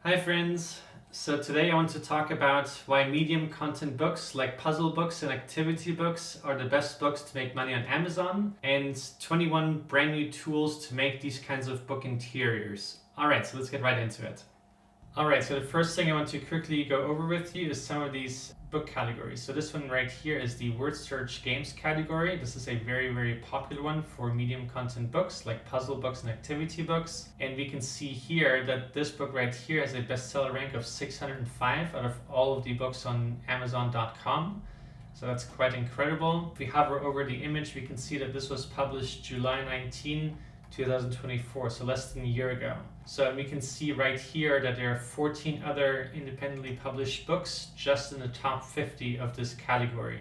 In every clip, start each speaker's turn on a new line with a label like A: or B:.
A: Hi friends! So today I want to talk about why medium content books like puzzle books and activity books are the best books to make money on Amazon, and 21 brand new tools to make these kinds of book interiors. Alright, so let's get right into it. Alright, so the first thing I want to quickly go over with you is some of these book categories. So this one right here is the word search games category. This is a very popular one for medium content books like puzzle books and activity books. And we can see here that this book right here has a bestseller rank of 605 out of all of the books on Amazon.com. So that's quite incredible. If we hover over the image, we can see that this was published July 19, 2024, so less than a year ago. So we can see right here that there are 14 other independently published books just in the top 50 of this category.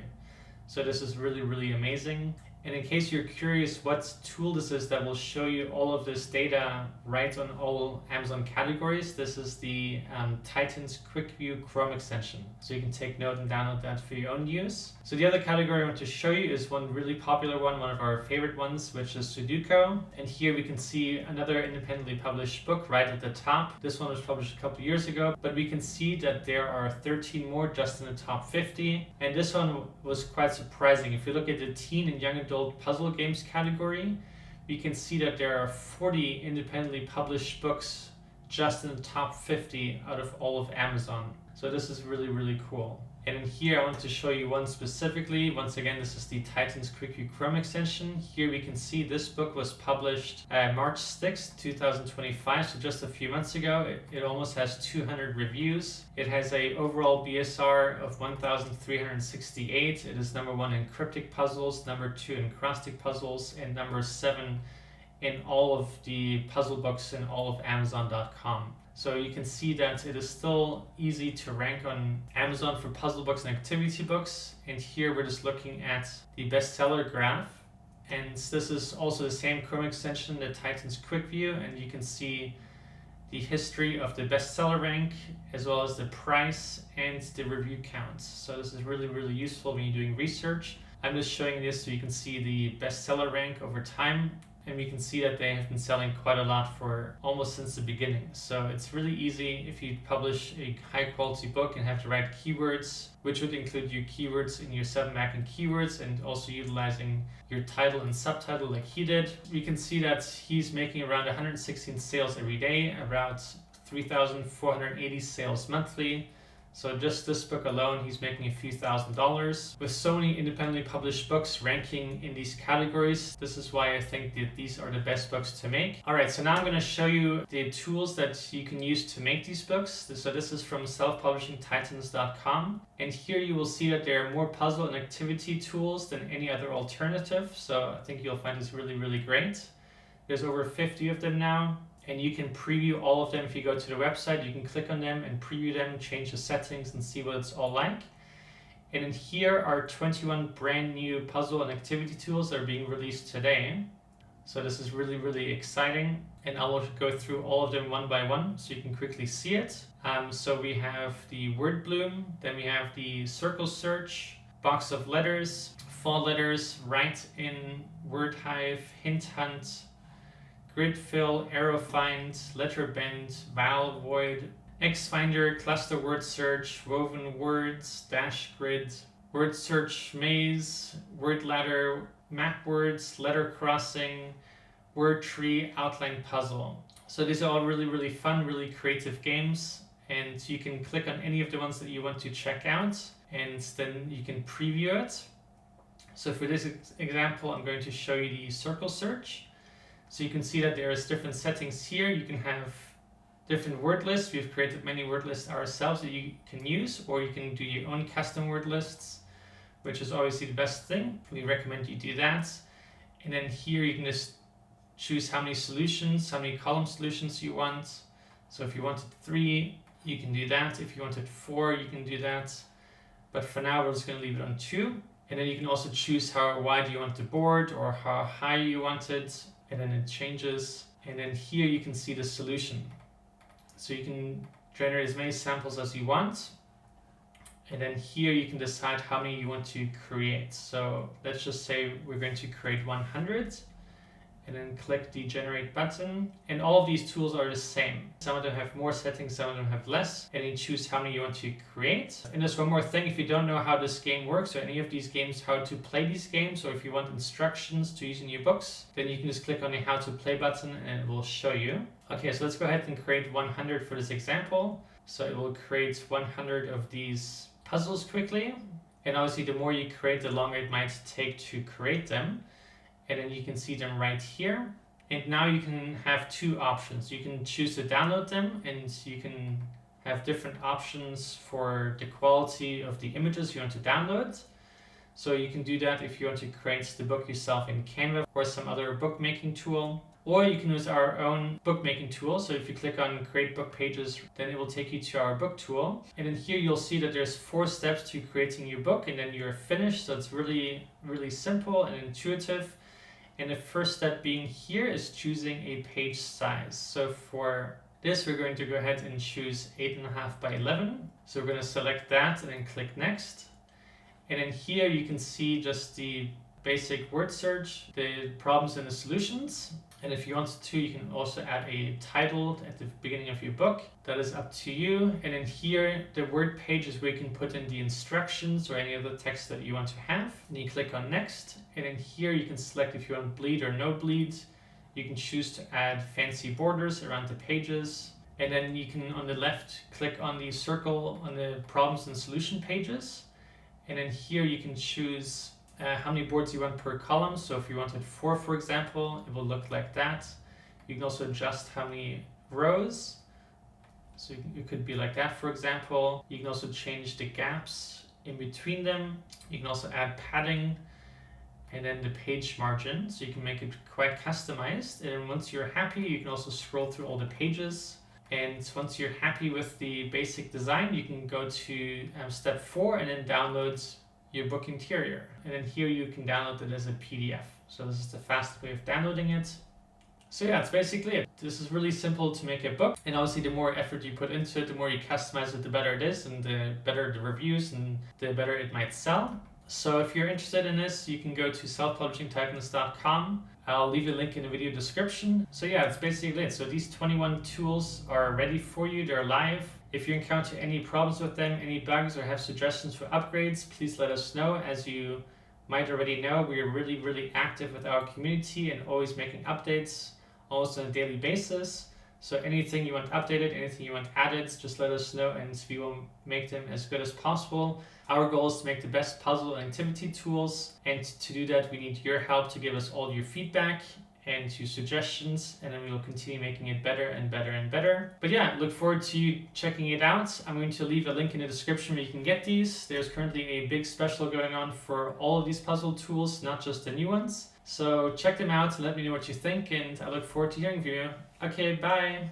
A: So this is really amazing. And in case you're curious what tool this is that will show you all of this data right on all Amazon categories, this is the Titans Quick View Chrome extension. So you can take note and download that for your own use. So the other category I want to show you is one really popular one of our favorite ones, which is Sudoku. And here we can see another independently published book right at the top. This one was published a couple years ago, but we can see that there are 13 more just in the top 50. And this one was quite surprising. If you look at the teen and young adult puzzle games category, we can see that there are 40 independently published books just in the top 50 out of all of Amazon. So this is really cool. And in here I want to show you one specifically. Once again, this is the Titans Quick View Chrome extension. Here we can see this book was published March 6, 2025, so just a few months ago. It almost has 200 reviews. It has a overall BSR of 1,368. It is number 1 in cryptic puzzles, number 2 in acrostic puzzles, and number 7 in all of the puzzle books in all of Amazon.com. So you can see that it is still easy to rank on Amazon for puzzle books and activity books. And here we're just looking at the bestseller graph. And this is also the same Chrome extension, the Titans Quick View. And you can see the history of the bestseller rank, as well as the price and the review counts. So this is really useful when you're doing research. I'm just showing this so you can see the bestseller rank over time. And we can see that they have been selling quite a lot for almost since the beginning. So it's really easy if you publish a high quality book and have to write keywords, which would include your keywords in your 7-Mac keywords and also utilizing your title and subtitle like he did. We can see that he's making around 116 sales every day, about 3,480 sales monthly. So just this book alone, he's making a few $1,000s. With so many independently published books ranking in these categories, this is why I think that these are the best books to make. Alright, so now I'm going to show you the tools that you can use to make these books. So this is from selfpublishingtitans.com. And here you will see that there are more puzzle and activity tools than any other alternative. So I think you'll find this really great. There's over 50 of them now. And you can preview all of them. If you go to the website, you can click on them and preview them, change the settings and see what it's all like. And in here are 21 brand new puzzle and activity tools that are being released today. So this is really exciting. And I'll go through all of them one by one so you can quickly see it. So we have the word bloom, then we have the circle search, box of letters, fall letters, write in, word hive, hint hunt, grid fill, arrow find, letter bend, vowel void, X finder, cluster word search, woven words, dash grid, word search maze, word ladder, map words, letter crossing, word tree, outline puzzle. So these are all really fun, really creative games, and you can click on any of the ones that you want to check out, and then you can preview it. So for this example, I'm going to show you the circle search. So you can see that there is different settings here. You can have different word lists. We've created many word lists ourselves that you can use, or you can do your own custom word lists, which is obviously the best thing. We recommend you do that. And then here you can just choose how many solutions, how many column solutions you want. So if you wanted 3, you can do that. If you wanted 4, you can do that. But for now, we're just going to leave it on 2. And then you can also choose how wide you want the board or how high you want it. And then it changes. And then here you can see the solution. So you can generate as many samples as you want. And then here you can decide how many you want to create. So let's just say we're going to create 100. and then click the generate button. And all of these tools are the same. Some of them have more settings, some of them have less, and you choose how many you want to create. And there's one more thing, if you don't know how this game works or any of these games, how to play these games, or if you want instructions to use in your books, then you can just click on the how to play button and it will show you. Okay, so let's go ahead and create 100 for this example. So it will create 100 of these puzzles quickly. And obviously the more you create, the longer it might take to create them. And then you can see them right here. And now you can have two options. You can choose to download them, and you can have different options for the quality of the images you want to download. So you can do that if you want to create the book yourself in Canva or some other bookmaking tool. Or you can use our own bookmaking tool. So if you click on create book pages, then it will take you to our book tool. And then here you'll see that there's 4 steps to creating your book, and then you're finished. So it's really, really simple and intuitive. And the first step being here is choosing a page size. So for this, we're going to go ahead and choose 8.5 by 11. So we're going to select that and then click next. And then here you can see just the basic word search, the problems and the solutions. And if you want to, you can also add a title at the beginning of your book. That is up to you. And then here, the word page is where you can put in the instructions or any other text that you want to have. And you click on next. And then here you can select if you want bleed or no bleed. You can choose to add fancy borders around the pages. And then you can, on the left, click on the circle on the problems and solution pages. And then here you can choose how many boards you want per column. So if you wanted 4, for example, it will look like that. You can also adjust how many rows. So it could be like that, for example. You can also change the gaps in between them. You can also add padding and then the page margin. So you can make it quite customized. And once you're happy, you can also scroll through all the pages. And once you're happy with the basic design, you can go to step 4 and then download your book interior. And then here you can download it as a PDF. So this is the fast way of downloading it. So yeah, that's basically it. This is really simple to make a book. And obviously the more effort you put into it, the more you customize it, the better it is, and the better the reviews and the better it might sell. So if you're interested in this, you can go to selfpublishingtitans.com. I'll leave a link in the video description. So yeah, that's basically it. So these 21 tools are ready for you. They're live. If you encounter any problems with them, any bugs, or have suggestions for upgrades, please let us know. As you might already know, we are really, really active with our community and always making updates, almost on a daily basis. So anything you want updated, anything you want added, just let us know and we will make them as good as possible. Our goal is to make the best puzzle and activity tools, and to do that we need your help to give us all your feedback and your suggestions, and then we will continue making it better and better and better. But yeah, look forward to you checking it out. I'm going to leave a link in the description where you can get these. There's currently a big special going on for all of these puzzle tools, not just the new ones. So check them out and let me know what you think, and I look forward to hearing from you. Okay, bye!